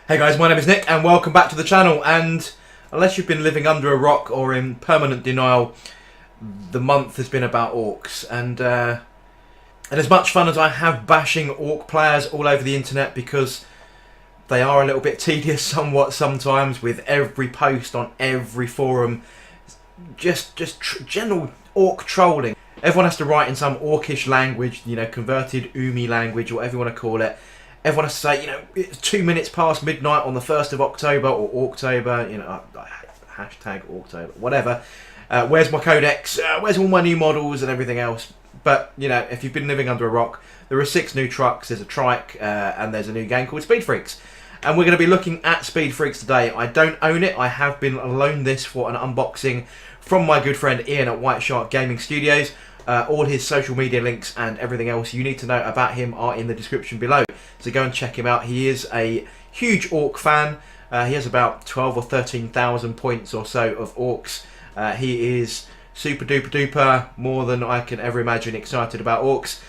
Hey guys, my name is Nick and welcome back to the channel. And unless you've been living under a rock or in permanent denial, the month has been about orcs. And as much fun as I have bashing orc players all over the internet, because they are a little bit tedious somewhat sometimes, with every post on every forum just general orc trolling. Everyone has to write in some orcish language, you know, converted Umi language, whatever you want to call it. Everyone has to say, you know, it's 2 minutes past midnight on the 1st of October or Orktober, you know, hashtag Orktober, whatever. Where's my codex? Where's all my new models and everything else? But, you know, if you've been living under a rock, there are 6 new trucks, there's a trike, and there's a new game called Speed Freaks. And we're going to be looking at Speed Freaks today. I don't own it. I have been loaned this for an unboxing from my good friend Iain at White Shark Gaming Studios. All his social media links and everything else you need to know about him are in the description below. So go and check him out. He is a huge Ork fan. He has about 12 or 13,000 points or so of Orks. He is super duper duper, more than I can ever imagine, excited about Orks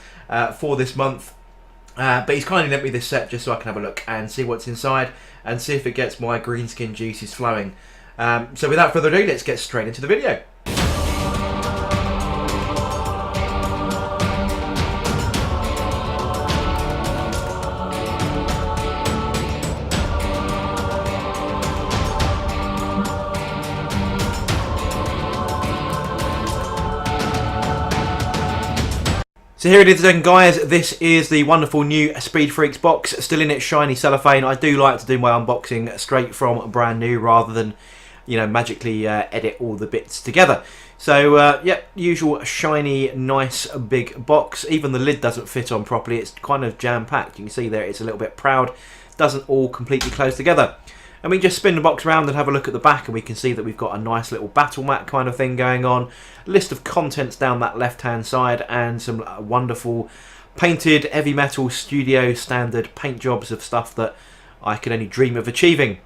for this month. But he's kindly lent me this set just so I can have a look and see what's inside and see if it gets my green skin juices flowing. So without further ado, let's get straight into the video. So here it is then, guys. This is the wonderful new Speed Freaks box, still in its shiny cellophane. I do like to do my unboxing straight from brand new rather than, you know, magically edit all the bits together. So yep, usual shiny, nice big box. Even the lid doesn't fit on properly. It's kind of jam-packed. You can see there it's a little bit proud. Doesn't all completely close together. And we just spin the box around and have a look at the back, and we can see that we've got a nice little battle mat kind of thing going on. List of contents down that left hand side, and some wonderful painted heavy metal studio standard paint jobs of stuff that I could only dream of achieving.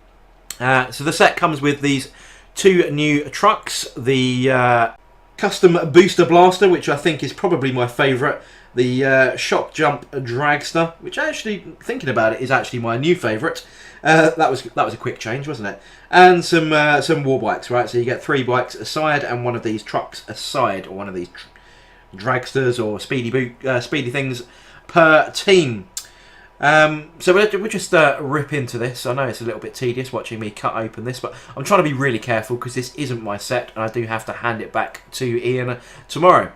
So the set comes with these 2 new trucks. The custom boosta-blasta, which I think is probably my favourite. The shock jump dragster, which actually, thinking about it, is actually my new favourite. That was a quick change, wasn't it? And some war bikes, right? So you get 3 bikes aside and one of these trucks aside, or one of these dragsters or speedy things per team. So we'll just rip into this. I know it's a little bit tedious watching me cut open this, but I'm trying to be really careful because this isn't my set, and I do have to hand it back to Iain tomorrow.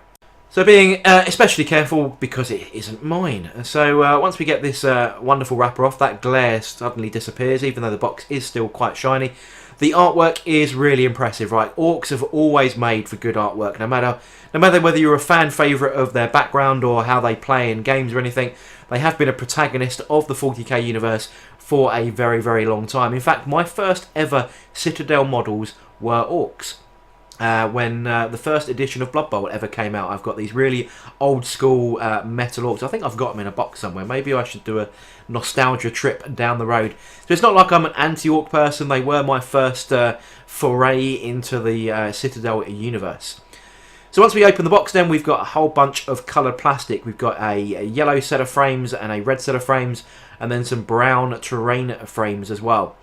So being especially careful because it isn't mine. So once we get this wonderful wrapper off, that glare suddenly disappears, even though the box is still quite shiny. The artwork is really impressive, right? Orks have always made for good artwork, no matter whether you're a fan favourite of their background or how they play in games or anything. They have been a protagonist of the 40k universe for a very, very long time. In fact, my first ever Citadel models were Orks. When the first edition of Blood Bowl ever came out, I've got these really old school metal orcs. I think I've got them in a box somewhere. Maybe I should do a nostalgia trip down the road. So it's not like I'm an anti-orc person. They were my first foray into the Citadel universe. So once we open the box, then we've got a whole bunch of coloured plastic. We've got a yellow set of frames and a red set of frames, and then some brown terrain frames as well.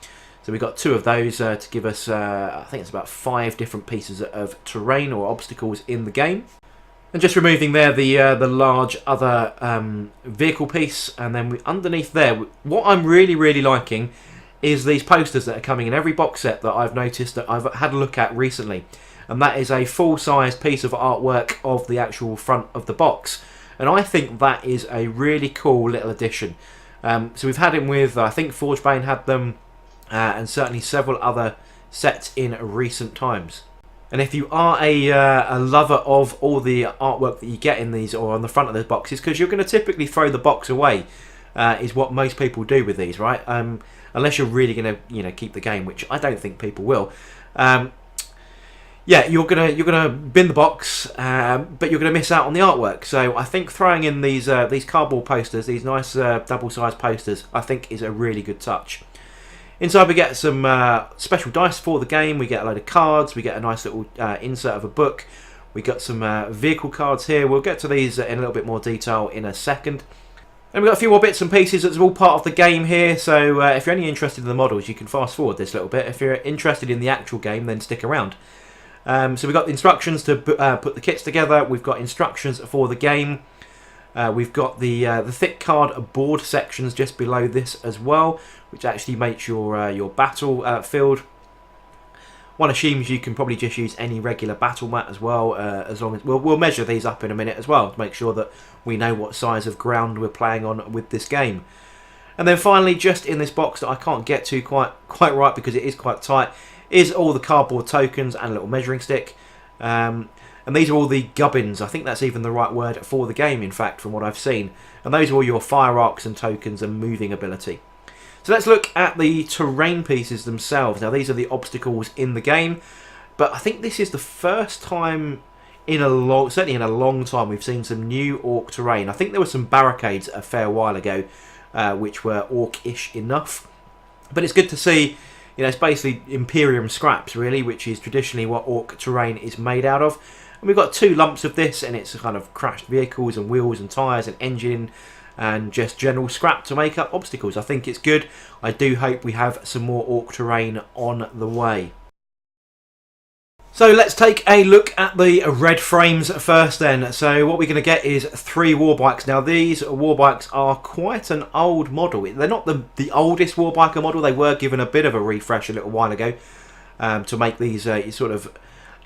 So we've got 2 of those to give us, I think it's about 5 different pieces of terrain or obstacles in the game. And just removing there the large other vehicle piece, and then underneath there, what I'm really liking is these posters that are coming in every box set that I've noticed that I've had a look at recently. And that is a full-sized piece of artwork of the actual front of the box. And I think that is a really cool little addition. So we've had him with, I think Forgebane had them, and certainly several other sets in recent times. And if you are a lover of all the artwork that you get in these or on the front of the boxes, because you're going to typically throw the box away, is what most people do with these, right? Unless you're really going to, you know, keep the game, which I don't think people will. Yeah, you're gonna bin the box, but you're gonna miss out on the artwork. So I think throwing in these cardboard posters, these nice double-sized posters, I think is a really good touch. Inside we get some special dice for the game, we get a load of cards, we get a nice little insert of a book, we got some vehicle cards here. We'll get to these in a little bit more detail in a second. And we've got a few more bits and pieces that's all part of the game here, so if you're only interested in the models, you can fast forward this little bit. If you're interested in the actual game, then stick around. So we've got the instructions to put the kits together, we've got instructions for the game, we've got the thick card board sections just below this as well, which actually makes your battle field. One assumes you can probably just use any regular battle mat as well, as long as we'll measure these up in a minute as well to make sure that we know what size of ground we're playing on with this game. And then finally, just in this box that I can't get to quite right because it is quite tight, is all the cardboard tokens and a little measuring stick. And these are all the gubbins. I think that's even the right word for the game, in fact, from what I've seen. And those are all your fire arcs and tokens and moving ability. So let's look at the terrain pieces themselves. Now these are the obstacles in the game, but I think this is the first time certainly in a long time, we've seen some new orc terrain. I think there were some barricades a fair while ago, which were orc-ish enough. But it's good to see, you know, it's basically Imperium scraps really, which is traditionally what orc terrain is made out of. And we've got 2 lumps of this, and it's kind of crashed vehicles and wheels and tyres and engine and just general scrap to make up obstacles. I think it's good. I do hope we have some more orc terrain on the way. So let's take a look at the red frames first then. So what we're going to get is 3 warbikes. Now these warbikes are quite an old model. They're not the oldest warbiker model. They were given a bit of a refresh a little while ago to make these sort of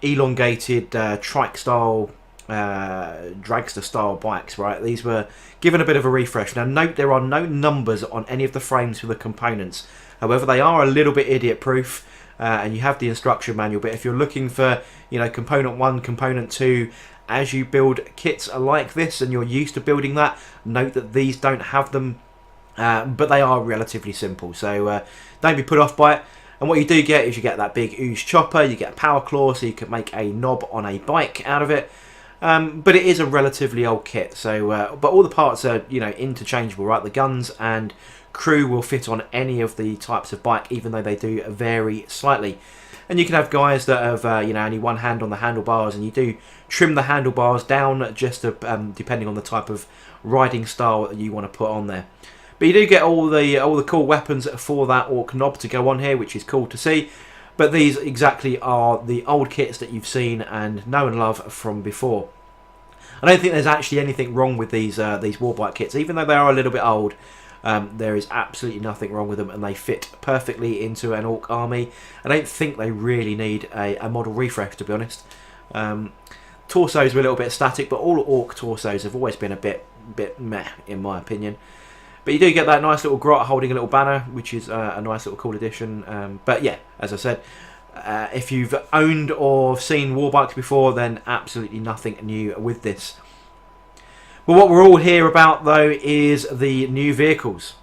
elongated trike style, dragster style bikes, right? These were given a bit of a refresh. Now note there are no numbers on any of the frames for the components. However, they are a little bit idiot proof, and you have the instruction manual. But if you're looking for, you know, component 1, component 2, as you build kits like this and you're used to building that, note that these don't have them, but they are relatively simple. So don't be put off by it. And what you do get is you get that big ooze chopper, you get a power claw, so you can make a knob on a bike out of it. But it is a relatively old kit, so but all the parts are, you know, interchangeable, right? The guns and crew will fit on any of the types of bike, even though they do vary slightly. And you can have guys that have you know, only one hand on the handlebars, and you do trim the handlebars down just to, depending on the type of riding style that you want to put on there. But you do get all the cool weapons for that orc knob to go on here, which is cool to see. But these exactly are the old kits that you've seen and know and love from before. I don't think there's actually anything wrong with these warbike kits, even though they are a little bit old. There is absolutely nothing wrong with them, and they fit perfectly into an orc army. I don't think they really need a model refresh, to be honest. Torsos were a little bit static, but all orc torsos have always been a bit meh, in my opinion. But you do get that nice little grot holding a little banner, which is a nice little cool addition. But yeah, as I said, if you've owned or seen warbikes before, then absolutely nothing new with this. But what we're all here about, though, is the new vehicles.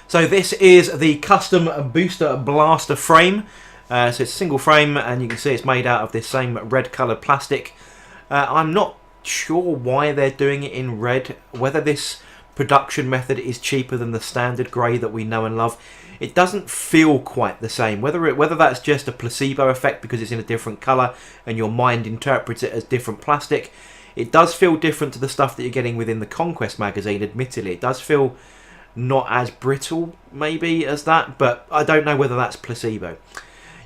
So this is the custom boosta-blasta frame. So it's a single frame, and you can see it's made out of this same red coloured plastic. I'm not sure why they're doing it in red, whether this production method is cheaper than the standard grey that we know and love. It doesn't feel quite the same, whether that's just a placebo effect because it's in a different colour and your mind interprets it as different plastic. It does feel different to the stuff that you're getting within the Conquest magazine, admittedly. It does feel not as brittle maybe as that, but I don't know whether that's placebo.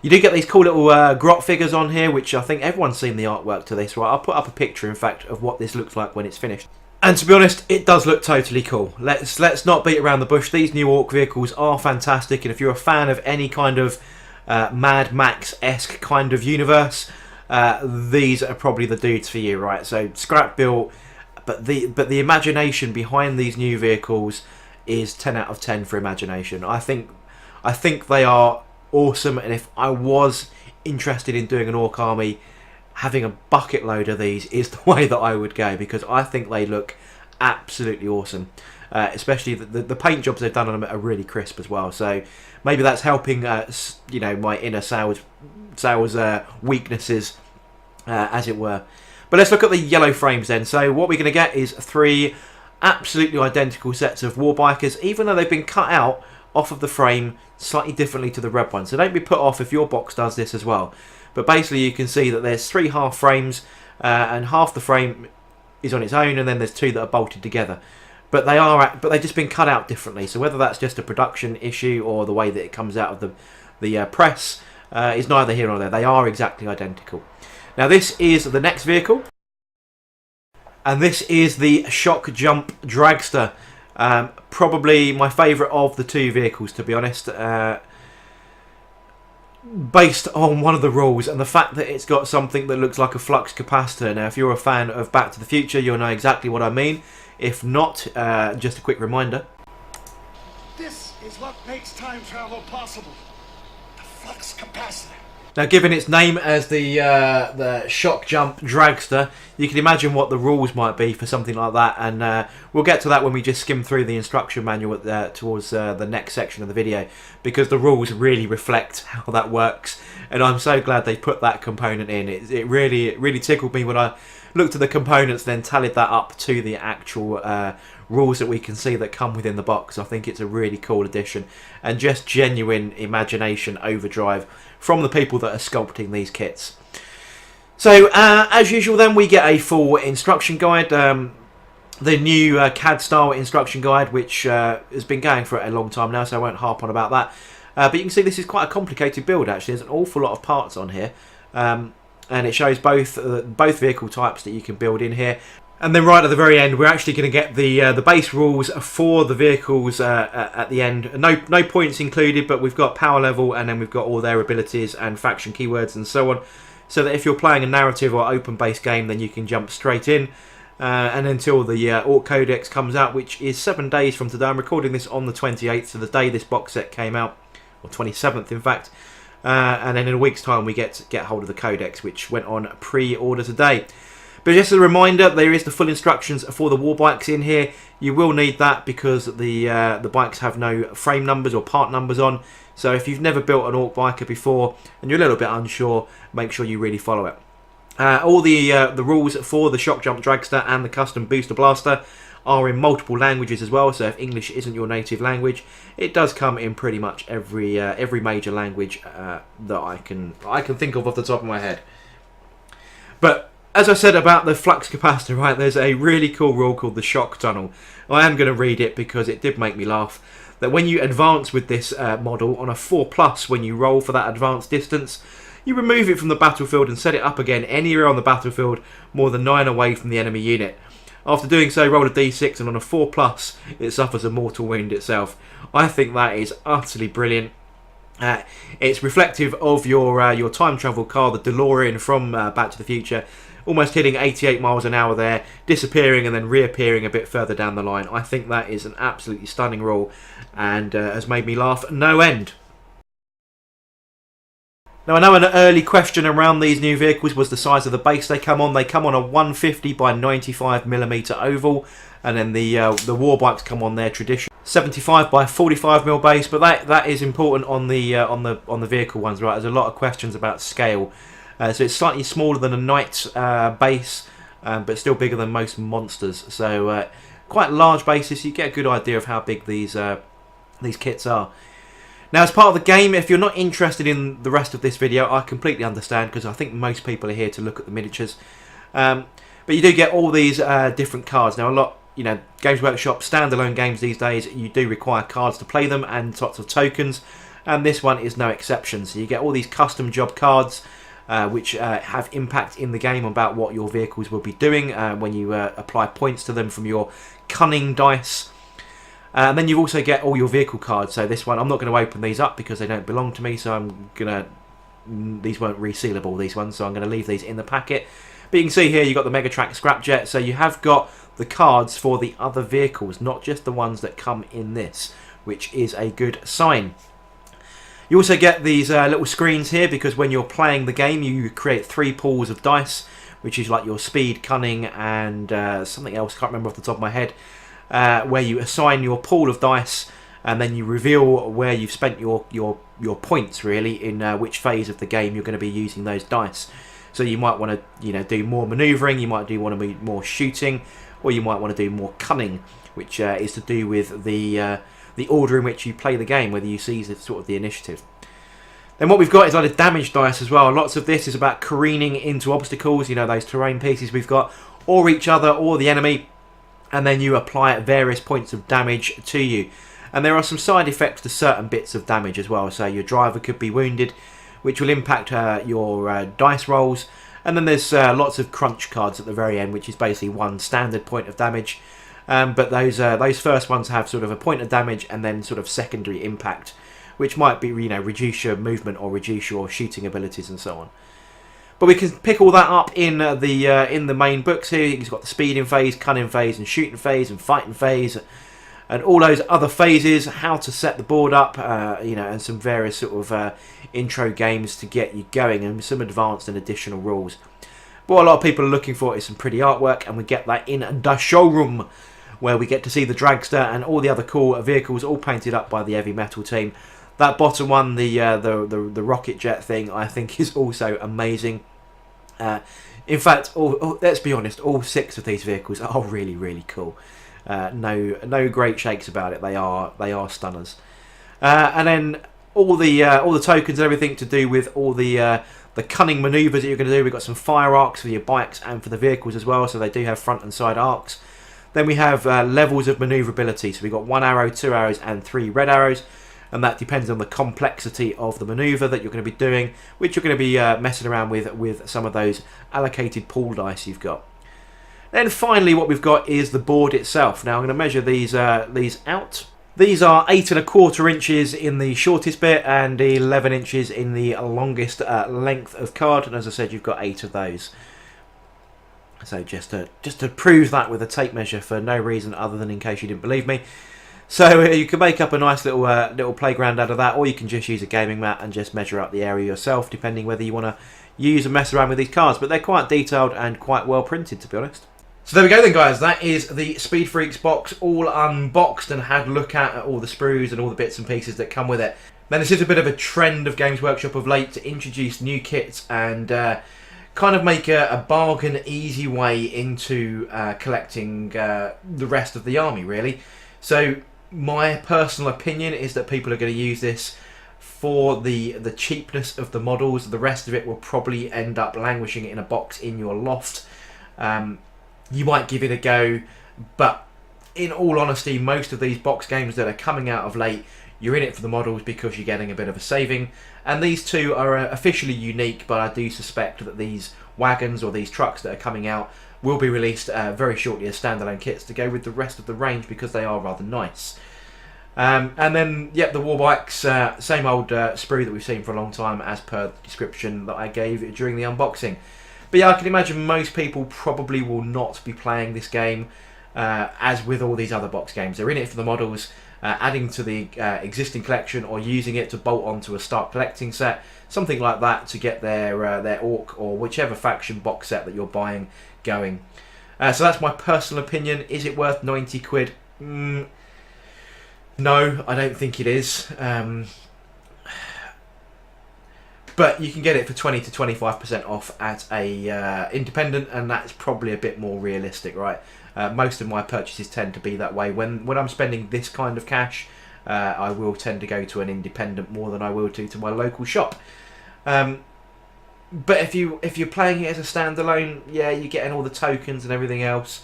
You do get these cool little grot figures on here, which I think everyone's seen the artwork to this, right? I'll put up a picture, in fact, of what this looks like when it's finished. And to be honest, it does look totally cool. Let's not beat around the bush. These new Orc vehicles are fantastic, and if you're a fan of any kind of Mad Max-esque kind of universe, these are probably the dudes for you, right? So scrap built, but the imagination behind these new vehicles is 10 out of 10 for imagination. I think they are awesome, and if I was interested in doing an Orc army, having a bucket load of these is the way that I would go, because I think they look absolutely awesome. Especially the paint jobs they've done on them are really crisp as well. So maybe that's helping, you know, my inner sales weaknesses, as it were. But let's look at the yellow frames then. So what we're going to get is 3 absolutely identical sets of warbikers, even though they've been cut out off of the frame slightly differently to the red one. So don't be put off if your box does this as well. But basically you can see that there's 3 half frames, and half the frame is on its own, and then there's 2 that are bolted together. But they've just been cut out differently. So whether that's just a production issue or the way that it comes out of the press is neither here nor there. They are exactly identical. Now this is the next vehicle, and this is the Shock Jump Dragster. Probably my favourite of the 2 vehicles, to be honest. Based on one of the rules and the fact that it's got something that looks like a flux capacitor. Now if you're a fan of Back to the Future, you'll know exactly what I mean. If not, just a quick reminder. This is what makes time travel possible. The flux capacitor. Now, given its name as the Shock Jump Dragster, you can imagine what the rules might be for something like that, and we'll get to that when we just skim through the instruction manual towards the next section of the video, because the rules really reflect how that works, and I'm so glad they put that component in. It really tickled me when I looked at the components, then tallied that up to the actual rules that we can see that come within the box. I think it's a really cool addition, and just genuine imagination overdrive from the people that are sculpting these kits. So as usual then, we get a full instruction guide, the new CAD style instruction guide, which has been going for a long time now, so I won't harp on about that. But you can see this is quite a complicated build actually. There's an awful lot of parts on here, and it shows both vehicle types that you can build in here. And then right at the very end, we're actually going to get the base rules for the vehicles at the end. No points included, but we've got power level, and then we've got all their abilities and faction keywords and so on. So that if you're playing a narrative or open-based game, then you can jump straight in. And until the Ork Codex comes out, which is 7 days from today. I'm recording this on the 28th, so the day this box set came out, or 27th in fact. And then in a week's time, we get hold of the Codex, which went on pre-order today. But just as a reminder, there is the full instructions for the war bikes in here. You will need that because the bikes have no frame numbers or part numbers on. So if you've never built an Ork biker before and you're a little bit unsure, make sure you really follow it. All the rules for the Shock Jump Dragster and the custom Boosta-blasta are in multiple languages as well. So if English isn't your native language, it does come in pretty much every major language that I can think of off the top of my head. But as I said about the flux capacitor, right, there's a really cool rule called the shock tunnel. I am going to read it because it did make me laugh. That when you advance with this model on a 4+, when you roll for that advanced distance, you remove it from the battlefield and set it up again anywhere on the battlefield more than 9 away from the enemy unit. After doing so, roll a d6, and on a 4+, it suffers a mortal wound itself. I think that is utterly brilliant. It's reflective of your time travel car, the DeLorean from Back to the Future, almost hitting 88 miles an hour there, disappearing and then reappearing a bit further down the line. I think that is an absolutely stunning rule, and has made me laugh no end. Now I know an early question around these new vehicles was the size of the base they come on. They come on a 150 by 95mm oval, and then the war bikes come on their traditional 75 by 45mm base. But that is important on the vehicle ones, right? There's a lot of questions about scale. So it's slightly smaller than a Knight base, but still bigger than most monsters. So quite large bases. You get a good idea of how big these kits are. Now, as part of the game, if you're not interested in the rest of this video, I completely understand, because I think most people are here to look at the miniatures. But you do get all these different cards. Now, a lot, Games Workshop standalone games these days, you do require cards to play them and lots of tokens, and this one is no exception. So you get all these custom job cards, which have impact in the game about what your vehicles will be doing when you apply points to them from your cunning dice. And then you also get all your vehicle cards. So this one, I'm not going to open these up because they don't belong to me, so these weren't resealable, these ones, so I'm going to leave these in the packet. But you can see here you've got the Megatrack Scrapjet, so you have got the cards for the other vehicles, not just the ones that come in this, which is a good sign. You also get these little screens here, because when you're playing the game you create 3 pools of dice, which is like your speed, cunning and something else, can't remember off the top of my head, where you assign your pool of dice, and then you reveal where you've spent your points, really, in which phase of the game you're going to be using those dice. So you might want to do more manoeuvring, you might want to be more shooting, or you might want to do more cunning, which is to do with the order in which you play the game, whether you seize sort of the initiative. Then what we've got is like damage dice as well. Lots of this is about careening into obstacles, those terrain pieces we've got, or each other or the enemy, and then you apply various points of damage to you. And there are some side effects to certain bits of damage as well. So your driver could be wounded, which will impact your dice rolls. And then there's lots of crunch cards at the very end, which is basically one standard point of damage. But those first ones have sort of a point of damage and then sort of secondary impact, which might be, you know, reduce your movement or reduce your shooting abilities and so on. But we can pick all that up in the main books here. You've got the speeding phase, cunning phase, and shooting phase, and fighting phase, and all those other phases. How to set the board up, you know, and some various sort of intro games to get you going, and some advanced and additional rules. But what a lot of people are looking for is some pretty artwork, and we get that in the showroom, where we get to see the dragster and all the other cool vehicles, all painted up by the Heavy Metal team. That bottom one, the rocket jet thing, I think is also amazing. In fact, let's be honest, all 6 of these vehicles are really, really cool. No great shakes about it. They are stunners. And then all the tokens and everything to do with all the cunning manoeuvres that you're going to do. We've got some fire arcs for your bikes and for the vehicles as well, so they do have front and side arcs. Then we have levels of manoeuvrability. So we've got 1 arrow, 2 arrows, and 3 red arrows. And that depends on the complexity of the manoeuvre that you're going to be doing, which you're going to be messing around with some of those allocated pool dice you've got. Then finally what we've got is the board itself. Now I'm going to measure these out. These are 8 1/4 inches in the shortest bit and 11 inches in the longest length of card. And as I said, you've got 8 of those. So just to prove that with a tape measure for no reason other than in case you didn't believe me. So you can make up a nice little playground out of that, or you can just use a gaming mat and just measure up the area yourself, depending whether you want to use and mess around with these cards. But they're quite detailed and quite well printed, to be honest. So there we go then, guys. That is the Speed Freaks box all unboxed and had a look at all the sprues and all the bits and pieces that come with it. Then this is a bit of a trend of Games Workshop of late to introduce new kits and kind of make a bargain easy way into collecting the rest of the army, really. So my personal opinion is that people are going to use this for the cheapness of the models. The rest of it will probably end up languishing in a box in your loft. You might give it a go, but in all honesty, most of these box games that are coming out of late, you're in it for the models because you're getting a bit of a saving. And these two are officially unique, but I do suspect that these wagons or these trucks that are coming out will be released very shortly as standalone kits to go with the rest of the range because they are rather nice. And then, yep, the war bikes, same old sprue that we've seen for a long time as per the description that I gave during the unboxing. But yeah, I can imagine most people probably will not be playing this game as with all these other box games. They're in it for the models, adding to the existing collection or using it to bolt onto a start collecting set, something like that to get their Ork or whichever faction box set that you're buying going. So that's my personal opinion. Is it worth 90 quid? No, I don't think it is. But you can get it for 20 to 25% off at a independent, and that's probably a bit more realistic, right? Most of my purchases tend to be that way. When I'm spending this kind of cash, I will tend to go to an independent more than I will to my local shop. But if you're playing it as a standalone, yeah, you're getting all the tokens and everything else.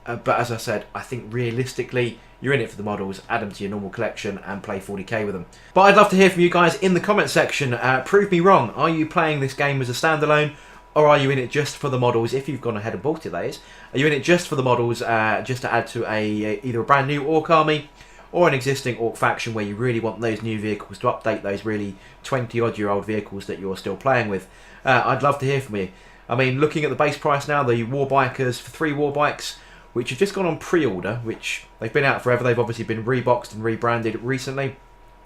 But as I said, I think realistically, you're in it for the models, add them to your normal collection and play 40k with them. But I'd love to hear from you guys in the comment section. Prove me wrong. Are you playing this game as a standalone, or are you in it just for the models? If you've gone ahead and bought it, that is. Are you in it just for the models, just to add to either a brand new Ork army or an existing Ork faction where you really want those new vehicles to update those really 20-odd-year-old vehicles that you're still playing with? I'd love to hear from you. I mean, looking at the base price now, the war bikers for 3 war bikes, which have just gone on pre-order, which they've been out forever. They've obviously been reboxed and rebranded recently,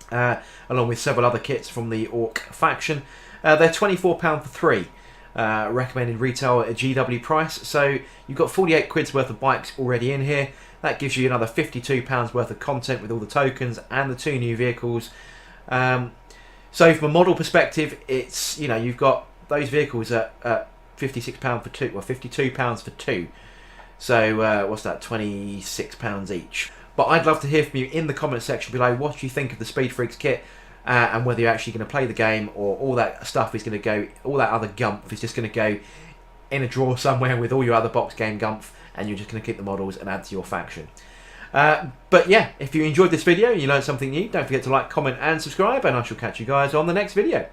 along with several other kits from the Ork faction. They're £24 for 3, recommended retail at a GW price. So you've got 48 quid's worth of bikes already in here. That gives you another £52 worth of content with all the tokens and the 2 new vehicles. So from a model perspective, it's, you know, you've got those vehicles at £56 for 2, or £52 for 2. So what's that, £26 each. But I'd love to hear from you in the comment section below what you think of the Speed Freaks kit, and whether you're actually going to play the game, or all that stuff is going to go, all that other gump is just going to go in a drawer somewhere with all your other box game gumph, and you're just going to keep the models and add to your faction. But yeah, if you enjoyed this video and you learned something new, don't forget to like, comment and subscribe, and I shall catch you guys on the next video.